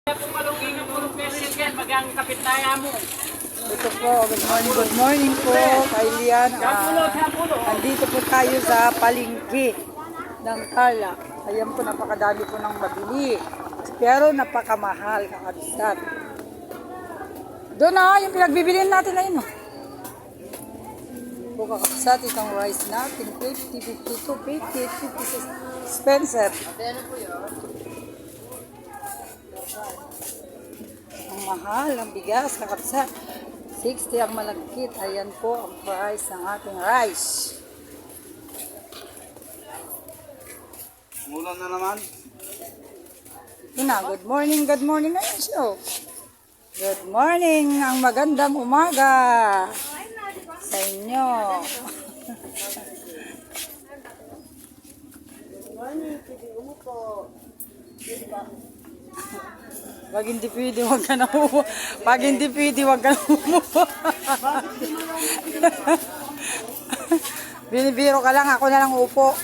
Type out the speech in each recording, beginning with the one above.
Ito po, good morning po, Kailian. Andito po tayo sa palengke ng Tarlac. Ayan po, napakadami po ng mabili. Pero napakamahal, kakabisat. Doon na, yung pinagbibilin natin na yun. Po kakabisat, itong rice natin, 50, 52, 50, 50 Spencer. Ang mahal, ang bigas, kakabisat. 60 ang malagkit. Ayan po ang price ng ating rice. Mulan na naman. Good morning, good morning na yun siya. Good morning, ang magandang umaga sa inyo. Pag hindi pwede, huwag ka na umupo. Pag hindi pwede, huwag ka na umupo. Binibiro ka lang, ako na lang upo.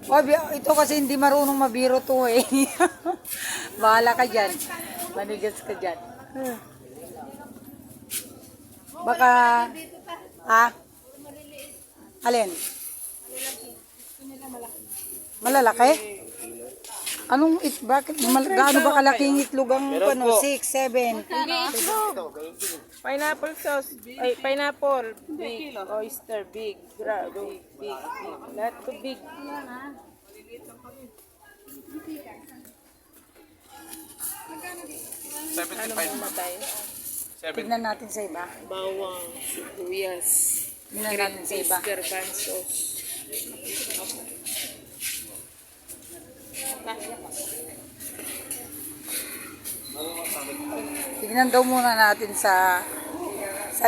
Oh, ito kasi hindi marunong mabiro to eh. Bahala ka dyan. Manigas ka dyan. Baka, alin? Malalaki? Anong bakit? Gaano ba kalaking itlog ang 6, 7? Pineapple sauce, ay pineapple, big, oyster, big, big, big, not too big. Ano mamatay? Tignan natin sa iba. Bawang, sibuyas, Tignan natin sa iba. garbanzos. Tignan daw muna natin sa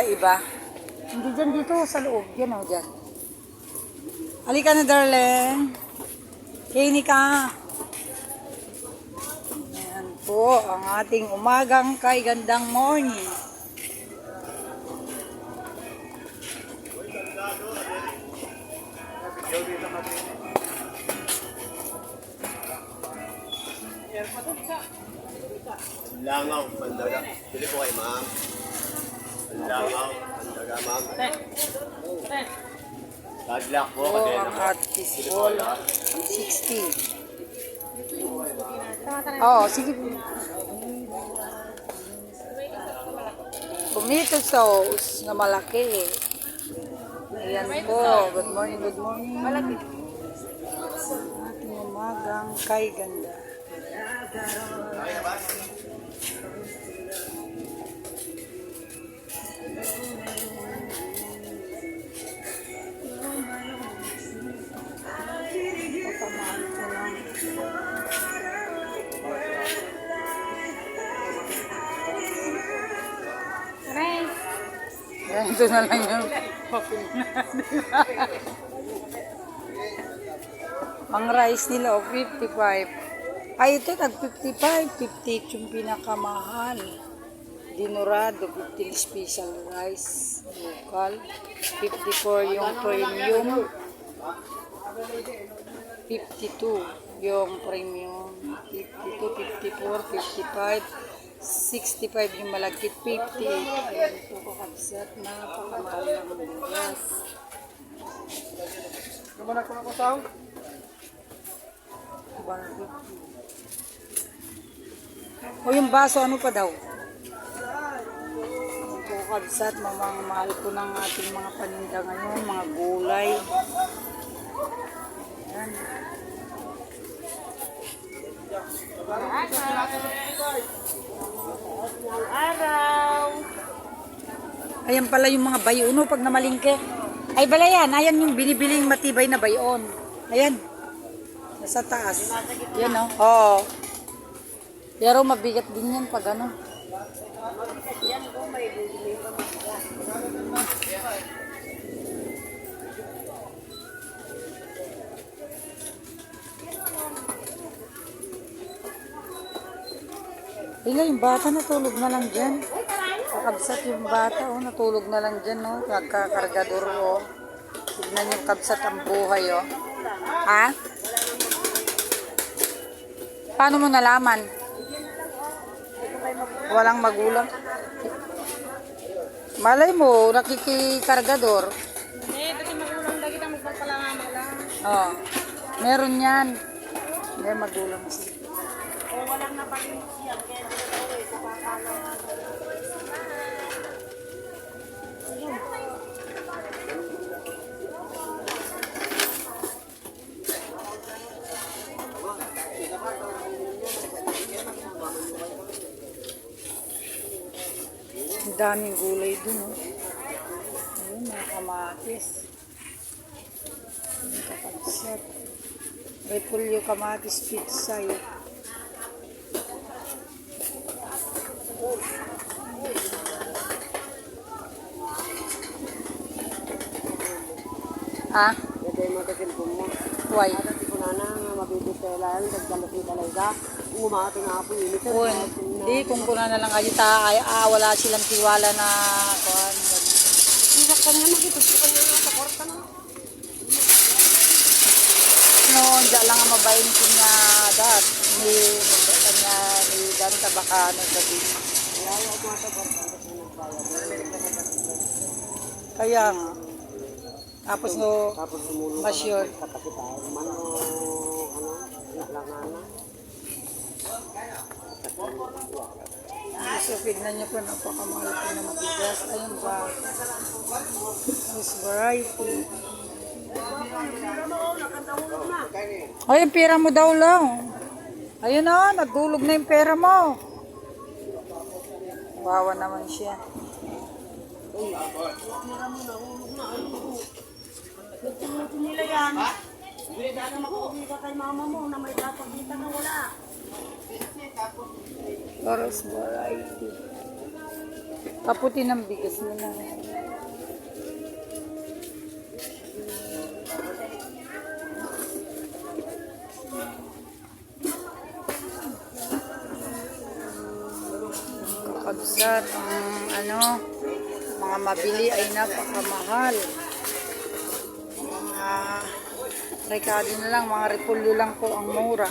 iba. Hindi dyan dito, sa loob. Yan o, dyan. Halika na, darling. Kini ka. Ayan po, ang ating umagang kay gandang morning. Langaw, pandaga. Pili po kayo, ma'am. Langaw, pandaga, ma'am. Taglock po, Oh, kadena ang po. artist ball. 60. Oo, sige. Tomato sauce na malaki. Ayan po. Good morning, good morning. Ating umagang kay ganda. Pagkamahal ko lang. Ganito na lang yung ang rice nila, 55. Ay, ito, nag-55. 58 yung pinakamahal. Dinurado, 15 special rice. Local. 54 yung premium. 52 yung premium. 52, 54, 55. 65 yung malagkit, 58. Ayan po kakabsat, napakamahal ng bigas. Naman ako na kusaw? 150. O yung baso, ano pa daw? Ayan po kakabsat, mamahal po ng ating mga paninda ngayon, mga gulay. Ayan. Araw! Ayan pala yung mga bayono pag namalingke. Ay bala yan, ayan yung binibiling matibay na bayon. Ayan. Nasa taas. Yan o. Oo. Pero mabigat din yan pag ano. Ila, yung bata natulog na lang dyan. Kakabsat yung bata, oh, natulog na lang dyan, oh. Nagkakargador, oh. Tignan yung kabsat ang buhay, oh. Ha? Paano mo nalaman? Walang magulang. Malay mo, nakikikargador. Eh, kasi magulang na kita magpapalama lang. Oh, meron yan. May magulang siya. O walang napalinis yan, kaya hindi ko rin papapala. Ang daming gulay dun, oh. Ayun, may kamatis. May kakabsat. Repolyo, kamatis, pizza, eh. Ah? Jadi mo takin po mo. Why? Ada si kunana nga mabibitela yan, nagkalaki talaga. Umati nga po yun. Ito, Kung, di, kung kuna na lang kayo wala silang tiwala na kuhan. hindi kanya magitod ko kanya nga sa korta na. No, diyan lang ang mabayin ko niya dat. Ni kanya ni Dan tabakano gabi. Kaya yung mga sa korta, kasi nagbayad. Kaya nga. Tapos no, Tapos sumulong mas yun. sa kapital. Mano, nalangan na. So, tignan niyo po, napakamahal po na matigas. Ayun ba? This variety. Ay, yung pera mo daw lang. Ayun na, nagdulog na yung pera mo. Bawa naman siya. Nila yan. Hindi na makukuha ka kay mama mo na may kapagita na wala. Oras variety. Kaputi ng bigas nila. Kakabsat, ang mga mabili ay napakamahal. Mga rekado na lang, mga repolyo lang po ang mura.